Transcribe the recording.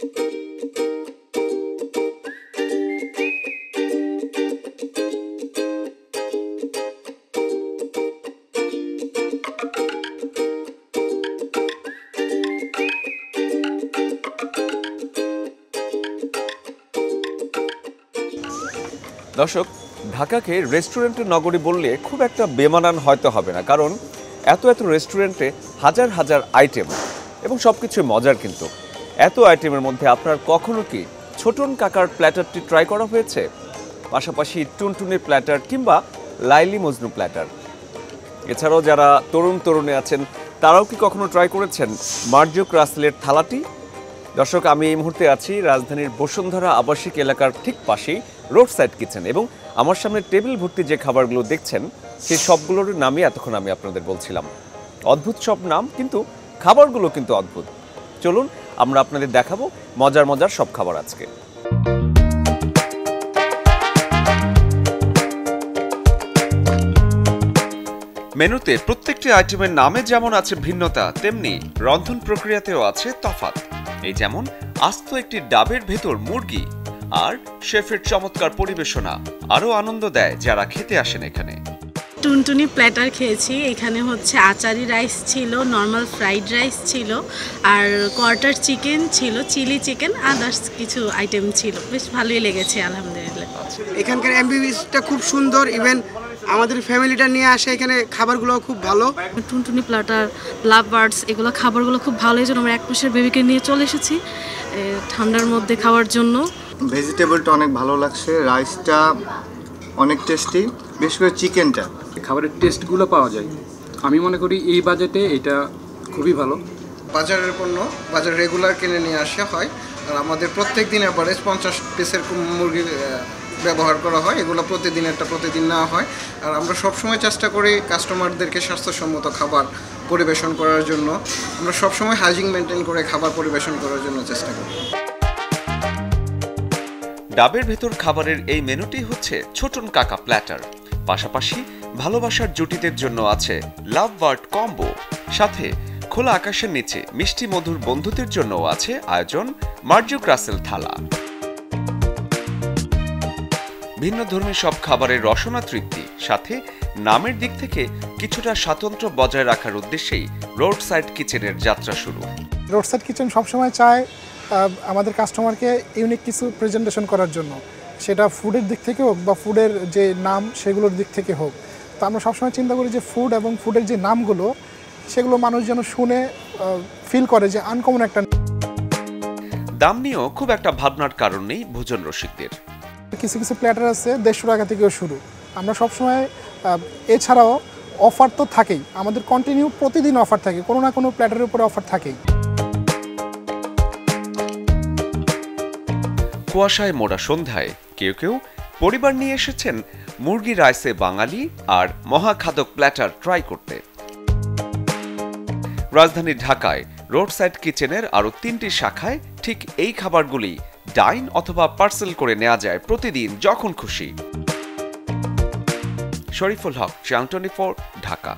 দর্শক, ঢাকাকে রেস্টুরেন্টের নগরী বললে খুব একটা বেমানান হয়তো হবে না, কারণ এত এত রেস্টুরেন্টে হাজার হাজার আইটেম এবং সব কিছুই মজার। কিন্তু এত আইটেমের মধ্যে আপনার কখনো কি ছোটন কাকার প্ল্যাটারটি ট্রাই করা হয়েছে? পাশাপাশি টুনটুনির প্ল্যাটার কিংবা লাইলি মজনু প্ল্যাটার। এছাড়াও যারা তরুণ তরুণী আছেন তারাও কি কখনো ট্রাই করেছেন মার্জুক রাসেলের থালাটি? দর্শক, আমি এই মুহূর্তে আছি রাজধানীর বসুন্ধরা আবাসিক এলাকার ঠিক পাশেই রোড সাইড কিচেন, এবং আমার সামনে টেবিল ভর্তি যে খাবারগুলো দেখছেন সেই সবগুলোর নামই এতক্ষণ আমি আপনাদের বলছিলাম। অদ্ভুত সব নাম, কিন্তু খাবারগুলো কিন্তু অদ্ভুত। চলুন আমরা আপনাদের দেখাবো মজার মজার সব খাবার আজকে। মেনুতে প্রত্যেকটি আইটেমের নামে যেমন আছে ভিন্নতা, তেমনি রন্ধন প্রক্রিয়াতেও আছে তফাৎ। এই যেমন আস্ত একটি ডাবের ভেতর মুরগি আর শেফের চমৎকার পরিবেশনা আরো আনন্দ দেয় যারা খেতে আসেন এখানে। টুনটুনি প্ল্যাটার খেয়েছি। এখানে হচ্ছে আচারি রাইস ছিল, নর্মাল ফ্রাইড রাইস ছিল, আর কোয়ার্টার চিকেন ছিল, চিলি চিকেন, আদার্স কিছু আইটেম ছিল। বেশ ভালোই লেগেছে আলহামদুলিল্লাহ। এখানকার অ্যাম্বিয়েন্সটা খুব সুন্দর, ইভেন আমাদের ফ্যামিলিটা নিয়ে আসে এখানে, খাবারগুলো খুব ভালো। টুনটুনি প্ল্যাটার, লাভ বার্ডস, এগুলো খাবারগুলো খুব ভালো। এই জন্য আমরা এক মাসের বেবিকে নিয়ে চলে এসেছি ঠান্ডার মধ্যে খাওয়ার জন্য। ভেজিটেবলটা অনেক ভালো লাগছে, রাইসটা অনেক টেস্টি, বিশেষ করে চিকেনটা। খাবারের টেস্টগুলো পাওয়া যায়। আমি মনে করি এই বাজেটে এটা খুবই ভালো। বাজারের পণ্য বাজার রেগুলার কিনে নিয়ে আসা হয়, আর আমাদের প্রত্যেক দিন অ্যাভারেজ 50 পিসের মুরগি ব্যবহার করা হয়। এগুলো প্রতিদিন নেওয়া হয়, আর আমরা সবসময় চেষ্টা করি কাস্টমারদেরকে স্বাস্থ্যসম্মত খাবার পরিবেশন করার জন্য। আমরা সবসময় হাইজিন মেনটেন করে খাবার পরিবেশন করার জন্য চেষ্টা করি। ডাবের ভেতর খাবারের এই মেনুটি হচ্ছে ছোটন কাকা প্ল্যাটার। পাশাপাশি ভালোবাসার জুটিদের জন্য আছে লাভ বার্ড কম্বো, সাথে খোলা আকাশের নিচে মিষ্টি মধুর বন্ধুদের জন্য আছে আয়োজন মার্জুক রাসেল থালা। ভিন্ন ধর্মী সব খাবারের রসনা তৃপ্তি, সাথে নামের দিক থেকে কিছুটা স্বাতন্ত্র্য বজায় রাখার উদ্দেশ্যেই রোড সাইড কিচেনের যাত্রা শুরু। রোড সাইড কিচেন সবসময় চায় আমাদের কাস্টমারকে ইউনিক কিছু প্রেজেন্টেশন করার জন্য, সেটা ফুডের দিক থেকে হোক বা ফুডের যে নাম সেগুলোর দিক থেকে হোক। তো আমরা সবসময় চিন্তা করি যে ফুড এবং ফুডের যে নামগুলো সেগুলো মানুষ যেন শুনে ফিল করে যে আনকমন একটা। দাম নিয়েও খুব একটা ভাবনার কারণ নেই ভোজন রসিকদের। কিছু কিছু প্ল্যাটার আছে 150 টাকা থেকেও শুরু। আমরা সবসময় এছাড়াও অফার তো থাকেই, আমাদের কন্টিনিউ প্রতিদিন অফার থাকে, কোনো না কোনো প্ল্যাটারের উপরে অফার থাকেই। কুয়াশায় মোড়া সন্ধ্যায় কেউ কেউ পরিবার নিয়ে এসেছেন মুরগি রাইসে বাঙালি আর মহাখাদক প্ল্যাটার ট্রাই করতে। রাজধানী ঢাকায় রোড সাইড কিচেনের আরো 3টি শাখায় ঠিক এই খাবারগুলি ডাইন অথবা পার্সেল করে নেওয়া যায় প্রতিদিন যখন খুশি। শরীফুল হক, চ্যানেল 24, ঢাকা।